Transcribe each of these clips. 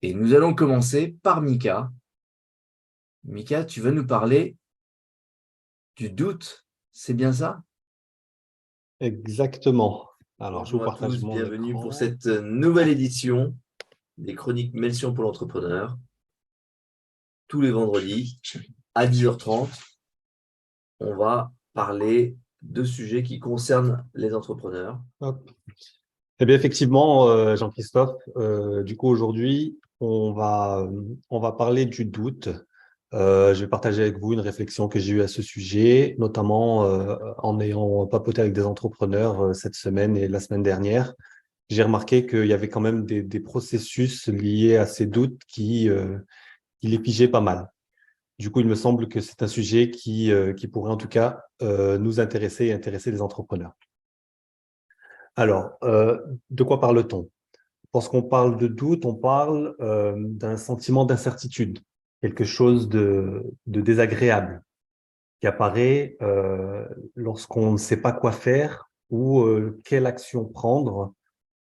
Et nous allons commencer par Mika. Mika, tu vas nous parler du doute, c'est bien ça? Exactement. Alors, je vous Bonjour à partage tous, mon bienvenue pour écran. cette nouvelle édition des Chroniques Melchior pour l'entrepreneur. Tous les vendredis à 10h30, on va parler de sujets qui concernent les entrepreneurs. Hop. Eh bien, effectivement, Jean-Christophe, du coup, aujourd'hui, on va parler du doute. Je vais partager avec vous une réflexion que j'ai eue à ce sujet, notamment en ayant papoté avec des entrepreneurs cette semaine et la semaine dernière. J'ai remarqué qu'il y avait quand même des processus liés à ces doutes qui les pigeaient pas mal. Du coup, il me semble que c'est un sujet qui pourrait en tout cas nous intéresser et intéresser les entrepreneurs. Alors, de quoi parle-t-on? Lorsqu'on parle de doute, on parle d'un sentiment d'incertitude, quelque chose de désagréable qui apparaît lorsqu'on ne sait pas quoi faire ou quelle action prendre,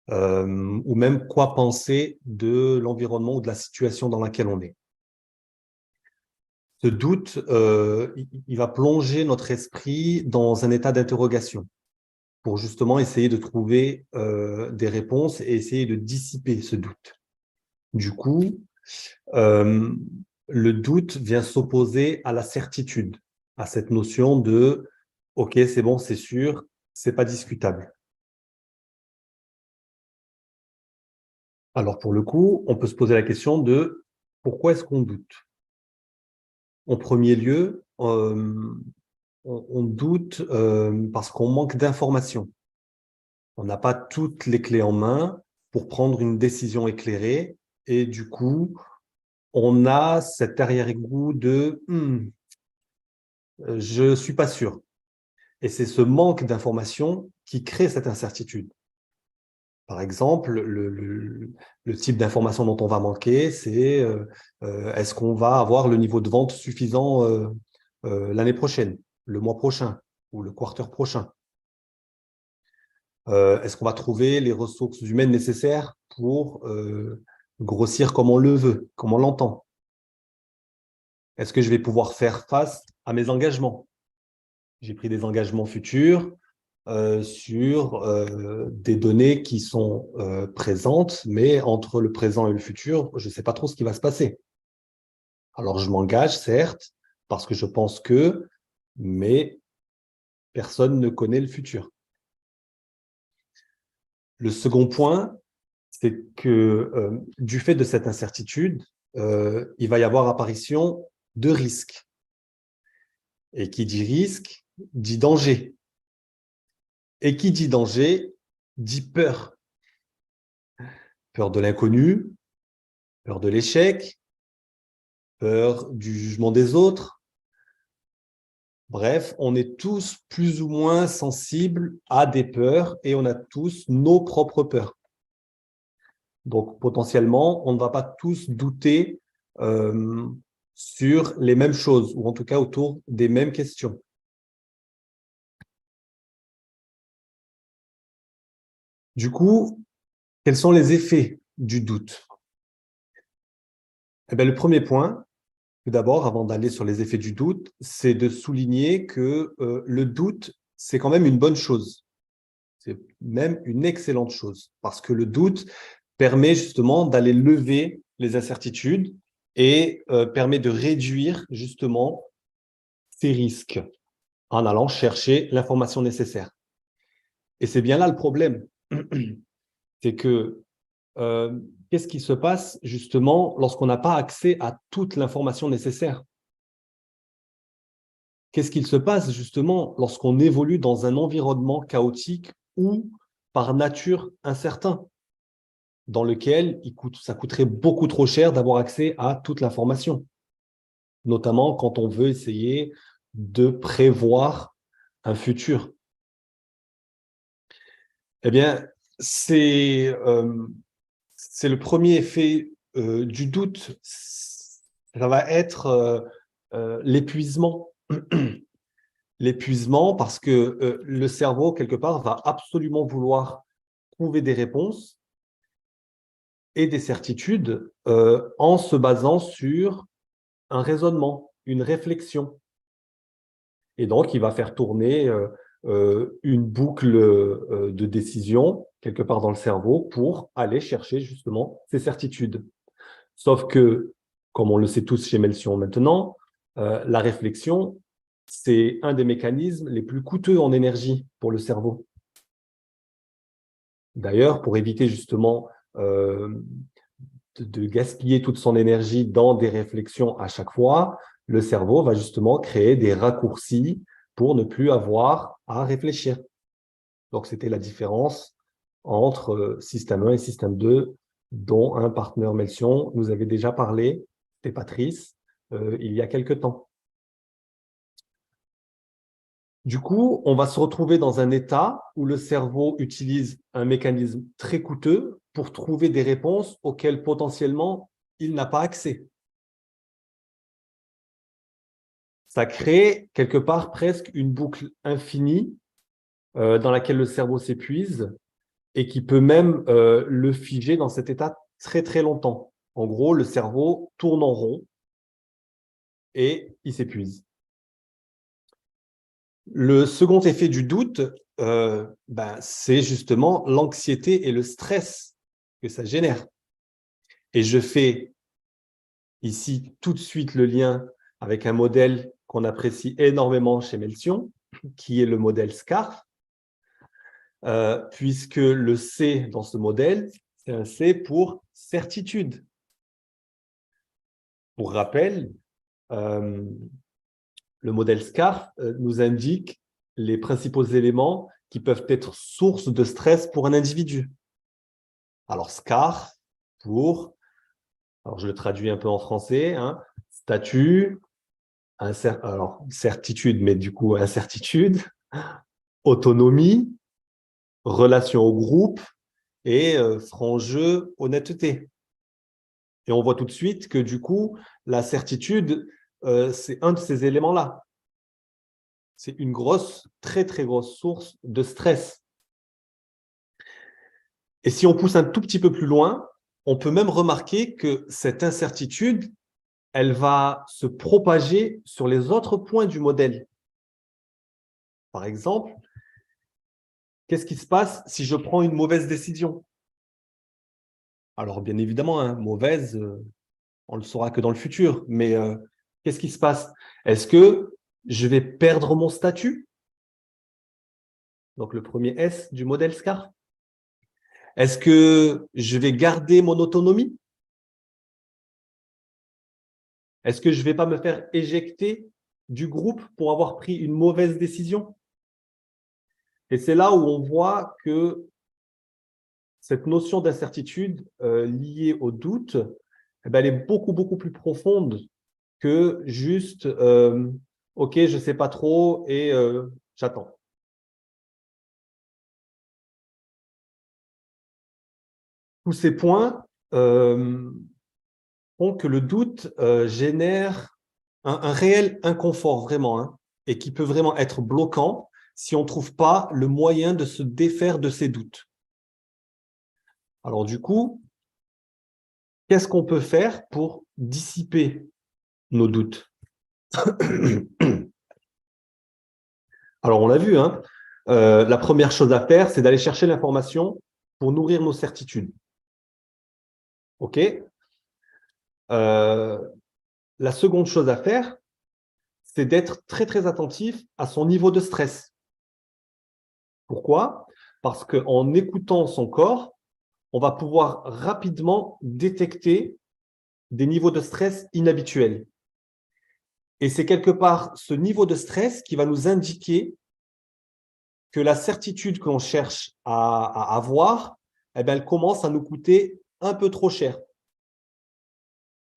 ou même quoi penser de l'environnement ou de la situation dans laquelle on est. Ce doute, il va plonger notre esprit dans un état d'interrogation pour justement essayer de trouver des réponses et essayer de dissiper ce doute. Du coup, euh, le doute vient s'opposer à la certitude, à cette notion de OK, c'est bon, c'est sûr, c'est pas discutable. Alors pour le coup, on peut se poser la question de pourquoi est-ce qu'on doute? En premier lieu, on doute parce qu'on manque d'informations. On n'a pas toutes les clés en main pour prendre une décision éclairée et du coup, on a cet arrière-goût de je suis pas sûr. Et c'est ce manque d'information qui crée cette incertitude. Par exemple, le type d'information dont on va manquer, c'est est-ce qu'on va avoir le niveau de vente suffisant l'année prochaine, le mois prochain ou le quarter prochain? Est-ce qu'on va trouver les ressources humaines nécessaires pour grossir comme on le veut, comme on l'entend? Est-ce que je vais pouvoir faire face à mes engagements? J'ai pris des engagements futurs sur des données qui sont présentes, mais entre le présent et le futur, je ne sais pas trop ce qui va se passer. Alors, je m'engage, certes, parce que je pense que, mais personne ne connaît le futur. Le second point, c'est que du fait de cette incertitude, il va y avoir apparition de risques. Et qui dit risque, dit danger. Et qui dit danger, dit peur. Peur de l'inconnu, peur de l'échec, peur du jugement des autres. Bref, on est tous plus ou moins sensibles à des peurs et on a tous nos propres peurs. Donc, potentiellement, on ne va pas tous douter euh, sur les mêmes choses ou en tout cas autour des mêmes questions. Du coup, quels sont les effets du doute? Eh bien, le premier point, tout d'abord, avant d'aller sur les effets du doute, c'est de souligner que le doute, c'est quand même une bonne chose. C'est même une excellente chose parce que le doute permet justement d'aller lever les incertitudes et permet de réduire justement ces risques en allant chercher l'information nécessaire. Et c'est bien là le problème. C'est que euh, qu'est-ce qui se passe justement lorsqu'on n'a pas accès à toute l'information nécessaire? Qu'est-ce qu'il se passe justement lorsqu'on évolue dans un environnement chaotique ou par nature incertain, dans lequel ça coûterait beaucoup trop cher d'avoir accès à toute l'information, notamment quand on veut essayer de prévoir un futur? Eh bien, c'est le premier effet du doute. Ça va être l'épuisement. L'épuisement parce que le cerveau, quelque part, va absolument vouloir trouver des réponses et des certitudes en se basant sur un raisonnement, une réflexion. Et donc, il va faire tourner une boucle de décision quelque part dans le cerveau pour aller chercher justement ces certitudes. Sauf que, comme on le sait tous chez Melchior maintenant, la réflexion, c'est un des mécanismes les plus coûteux en énergie pour le cerveau. D'ailleurs, pour éviter justement de gaspiller toute son énergie dans des réflexions à chaque fois, le cerveau va justement créer des raccourcis pour ne plus avoir à réfléchir. Donc, c'était la différence entre système 1 et système 2, dont un partenaire Melchior nous avait déjà parlé, c'était Patrice, il y a quelque temps. Du coup, on va se retrouver dans un état où le cerveau utilise un mécanisme très coûteux pour trouver des réponses auxquelles potentiellement il n'a pas accès. Ça crée quelque part presque une boucle infinie dans laquelle le cerveau s'épuise et qui peut même le figer dans cet état très très longtemps. En gros, le cerveau tourne en rond et il s'épuise. Le second effet du doute, c'est justement l'anxiété et le stress que ça génère. Et je fais ici tout de suite le lien avec un modèle qu'on apprécie énormément chez Melchior, qui est le modèle SCARF, puisque le C dans ce modèle, c'est un C pour certitude. Pour rappel, le modèle SCARF nous indique les principaux éléments qui peuvent être source de stress pour un individu. Alors, SCARF pour, alors je le traduis un peu en français, hein, statut, alors certitude, mais du coup incertitude, autonomie, relation au groupe et franc jeu, honnêteté. Et on voit tout de suite que du coup, la certitude, c'est un de ces éléments-là. C'est une grosse, très, très grosse source de stress. Et si on pousse un tout petit peu plus loin, on peut même remarquer que cette incertitude, elle va se propager sur les autres points du modèle. Par exemple, qu'est-ce qui se passe si je prends une mauvaise décision? Alors, bien évidemment, hein, mauvaise, on ne le saura que dans le futur, mais qu'est-ce qui se passe? Est-ce que je vais perdre mon statut? Donc, le premier S du modèle SCARF. Est-ce que je vais garder mon autonomie? Est-ce que je ne vais pas me faire éjecter du groupe pour avoir pris une mauvaise décision? Et c'est là où on voit que cette notion d'incertitude liée au doute, elle est beaucoup, beaucoup plus profonde que juste « ok, je ne sais pas trop et j'attends ». Tous ces points font que le doute génère un réel inconfort, vraiment, hein, et qui peut vraiment être bloquant si on ne trouve pas le moyen de se défaire de ces doutes. Alors du coup, qu'est-ce qu'on peut faire pour dissiper nos doutes? Alors on l'a vu, hein, la première chose à faire, c'est d'aller chercher l'information pour nourrir nos certitudes. OK? La seconde chose à faire, c'est d'être très, très attentif à son niveau de stress. Pourquoi? Parce qu'en écoutant son corps, on va pouvoir rapidement détecter des niveaux de stress inhabituels. Et c'est quelque part ce niveau de stress qui va nous indiquer que la certitude que l'on cherche à avoir, elle commence à nous coûter un peu trop cher.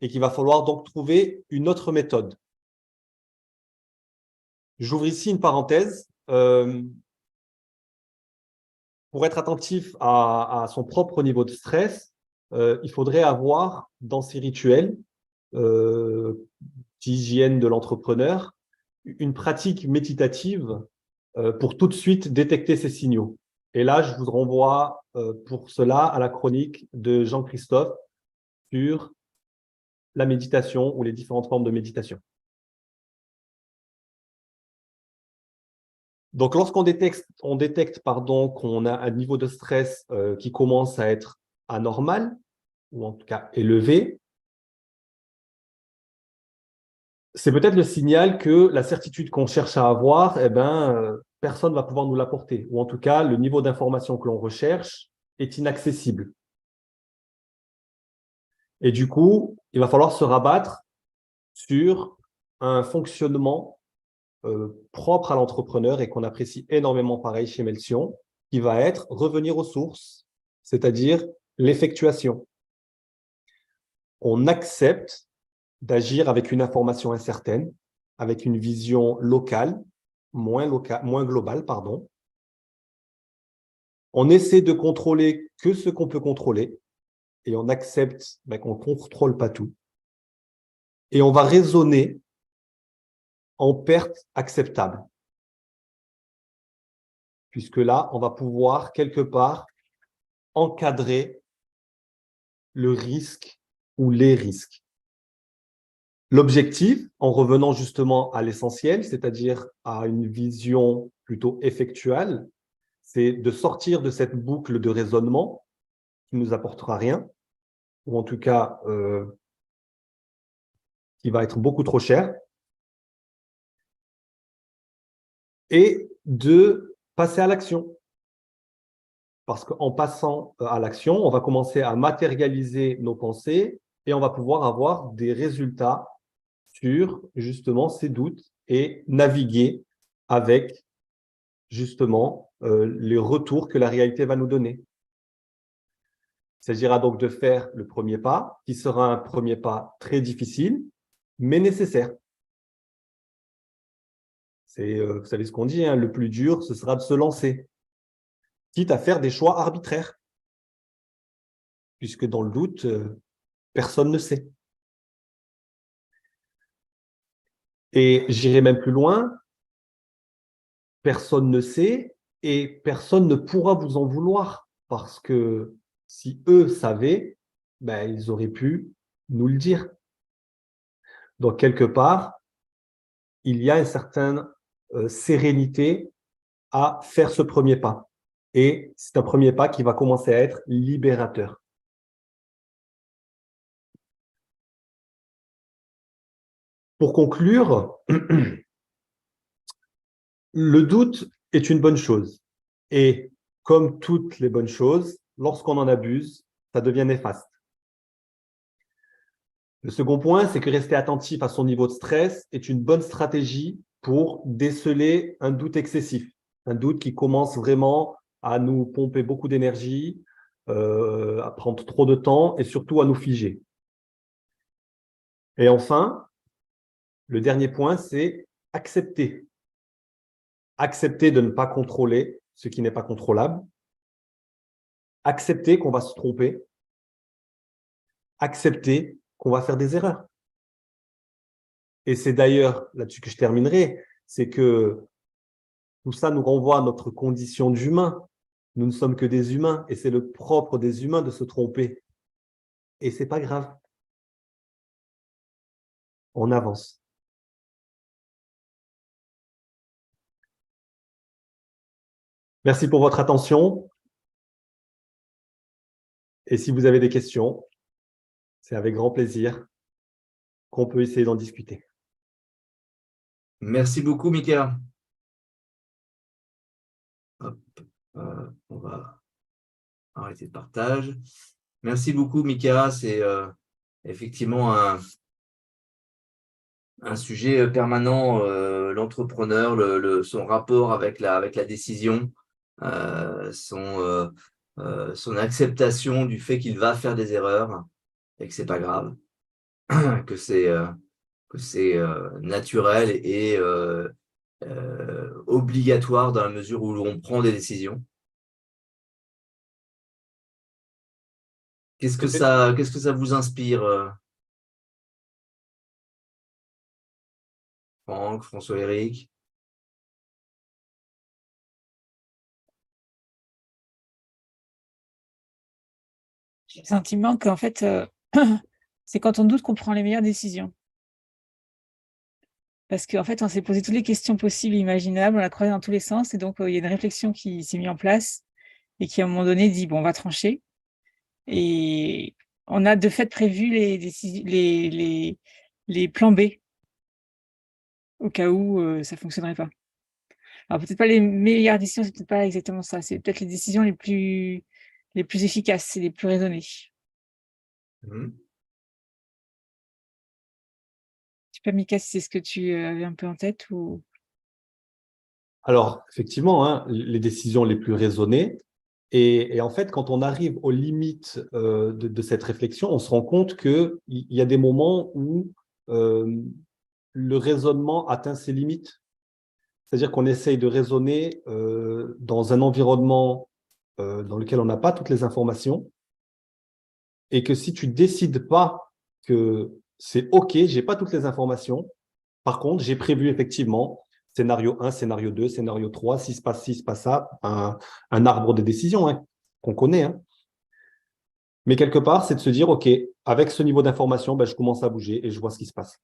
Et qu'il va falloir donc trouver une autre méthode. J'ouvre ici une parenthèse. Pour être attentif à son propre niveau de stress, il faudrait avoir dans ses rituels d'hygiène de l'entrepreneur une pratique méditative pour tout de suite détecter ces signaux. Et là, je vous renvoie pour cela à la chronique de Jean-Christophe sur la méditation ou les différentes formes de méditation. Donc, lorsqu'on détecte, qu'on a un niveau de stress qui commence à être anormal, ou en tout cas élevé, c'est peut-être le signal que la certitude qu'on cherche à avoir, personne ne va pouvoir nous l'apporter. Ou en tout cas, le niveau d'information que l'on recherche est inaccessible. Et du coup, il va falloir se rabattre sur un fonctionnement propre à l'entrepreneur et qu'on apprécie énormément pareil chez Melsion, qui va être revenir aux sources, c'est-à-dire l'effectuation. On accepte d'agir avec une information incertaine, avec une vision locale, moins globale, pardon. On essaie de contrôler que ce qu'on peut contrôler et on accepte qu'on ne contrôle pas tout. Et on va raisonner en perte acceptable. Puisque là, on va pouvoir quelque part encadrer le risque ou les risques. L'objectif, en revenant justement à l'essentiel, c'est-à-dire à une vision plutôt effectuelle, c'est de sortir de cette boucle de raisonnement qui ne nous apportera rien, ou en tout cas qui va être beaucoup trop cher, et de passer à l'action. Parce qu'en passant à l'action, on va commencer à matérialiser nos pensées et on va pouvoir avoir des résultats sur justement ces doutes et naviguer avec justement les retours que la réalité va nous donner. Il s'agira donc de faire le premier pas, qui sera un premier pas très difficile, mais nécessaire. Vous savez ce qu'on dit, hein, le plus dur, ce sera de se lancer, quitte à faire des choix arbitraires, puisque dans le doute, personne ne sait. Et j'irai même plus loin, personne ne sait et personne ne pourra vous en vouloir, parce que si eux savaient, ils auraient pu nous le dire. Donc, quelque part, il y a une certaine sérénité à faire ce premier pas. Et c'est un premier pas qui va commencer à être libérateur. Pour conclure, le doute est une bonne chose. Et comme toutes les bonnes choses, lorsqu'on en abuse, ça devient néfaste. Le second point, c'est que rester attentif à son niveau de stress est une bonne stratégie pour déceler un doute excessif, un doute qui commence vraiment à nous pomper beaucoup d'énergie, à prendre trop de temps et surtout à nous figer. Et enfin, le dernier point, c'est accepter. Accepter de ne pas contrôler ce qui n'est pas contrôlable. Accepter qu'on va se tromper. Accepter qu'on va faire des erreurs. Et c'est d'ailleurs là-dessus que je terminerai, c'est que tout ça nous renvoie à notre condition d'humain. Nous ne sommes que des humains et c'est le propre des humains de se tromper. Et ce n'est pas grave. On avance. Merci pour votre attention. Et si vous avez des questions, c'est avec grand plaisir qu'on peut essayer d'en discuter. Merci beaucoup, Mika. Hop, on va arrêter le partage. Merci beaucoup, Mika. C'est effectivement un sujet permanent, l'entrepreneur, son rapport avec la décision, son acceptation du fait qu'il va faire des erreurs et que c'est pas grave, que c'est naturel et obligatoire dans la mesure où on prend des décisions. Qu'est-ce que ça vous inspire, Franck, François-Éric? J'ai le sentiment qu'en fait, c'est quand on doute qu'on prend les meilleures décisions. Parce qu'en fait, on s'est posé toutes les questions possibles et imaginables, on a croisé dans tous les sens, et donc il y a une réflexion qui s'est mise en place et qui, à un moment donné, dit: «Bon, on va trancher». Et on a de fait prévu les plans B au cas où ça fonctionnerait pas. Alors peut-être pas les meilleures décisions, c'est peut-être pas exactement ça, c'est peut-être les décisions les plus efficaces et les plus raisonnées. Je Mhm. sais pas, Mika, si c'est ce que tu avais un peu en tête ou? Alors, effectivement, hein, les décisions les plus raisonnées. Et en fait, quand on arrive aux limites de cette réflexion, on se rend compte qu'il y a des moments où euh, le raisonnement atteint ses limites. C'est-à-dire qu'on essaye de raisonner dans un environnement dans lequel on n'a pas toutes les informations, et que si tu décides pas que c'est OK, j'ai pas toutes les informations, par contre, j'ai prévu effectivement scénario 1, scénario 2, scénario 3, si se passe ci, se passe ça, un arbre de décision hein, qu'on connaît. Hein. Mais quelque part, c'est de se dire, OK, avec ce niveau d'information, ben, je commence à bouger et je vois ce qui se passe.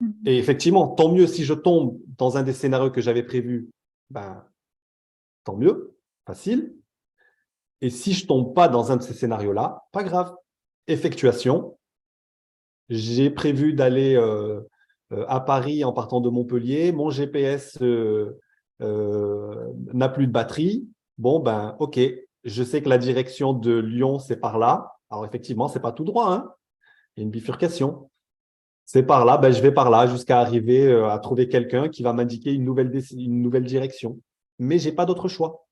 Mmh. Et effectivement, tant mieux si je tombe dans un des scénarios que j'avais prévus, ben, tant mieux, facile. Et si je tombe pas dans un de ces scénarios-là, pas grave. Effectuation. J'ai prévu d'aller à Paris en partant de Montpellier. Mon GPS n'a plus de batterie. Bon, ben, OK. Je sais que la direction de Lyon, c'est par là. Alors, effectivement, c'est pas tout droit. Hein. Il y a une bifurcation. C'est par là, ben, je vais par là jusqu'à arriver à trouver quelqu'un qui va m'indiquer une nouvelle direction. Mais j'ai pas d'autre choix.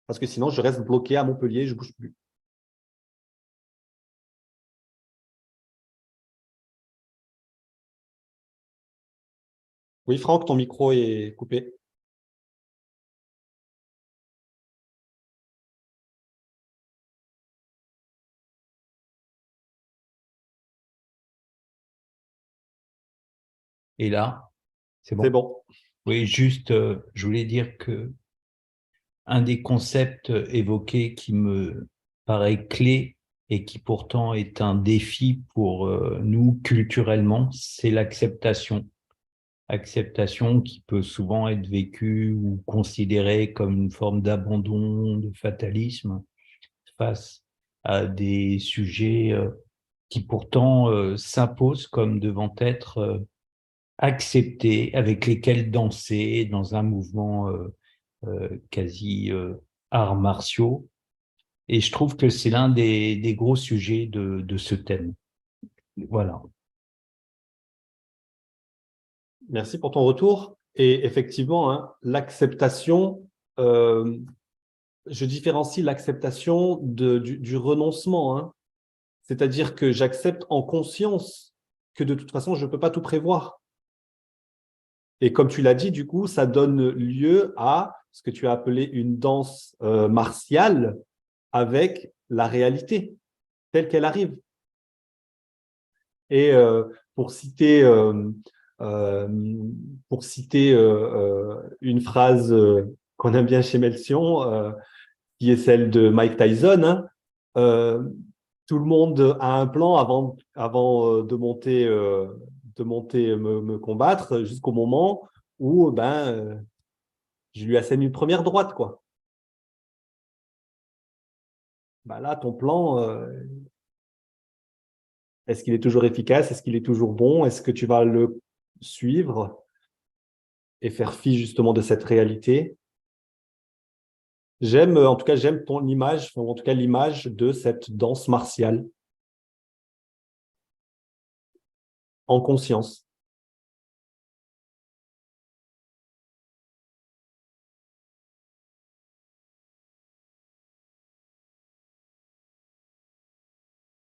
Parce que sinon, je reste bloqué à Montpellier, je ne bouge plus. Oui, Franck, ton micro est coupé. Et là, c'est C'est bon? bon. Oui, juste, je voulais dire que un des concepts évoqués qui me paraît clé et qui pourtant est un défi pour nous culturellement, c'est l'acceptation. Acceptation qui peut souvent être vécue ou considérée comme une forme d'abandon, de fatalisme face à des sujets qui pourtant s'imposent comme devant être acceptés, avec lesquels danser dans un mouvement quasi arts martiaux. Et je trouve que c'est l'un des gros sujets de ce thème. Voilà. Merci pour ton retour. Et effectivement, hein, l'acceptation, euh, je différencie l'acceptation du renoncement. Hein. C'est-à-dire que j'accepte en conscience que de toute façon, je ne peux pas tout prévoir. Et comme tu l'as dit, du coup, ça donne lieu à ce que tu as appelé une danse martiale avec la réalité telle qu'elle arrive. Et euh, pour citer une phrase qu'on aime bien chez Melsion, qui est celle de Mike Tyson, hein, euh, tout le monde a un plan avant de monter me combattre jusqu'au moment où je lui assène une première droite, quoi. Bah là, ton plan, est-ce qu'il est toujours efficace? Est-ce qu'il est toujours bon? Est-ce que tu vas le suivre et faire fi justement de cette réalité? J'aime, en tout cas, j'aime ton image, ou en tout cas l'image de cette danse martiale en conscience.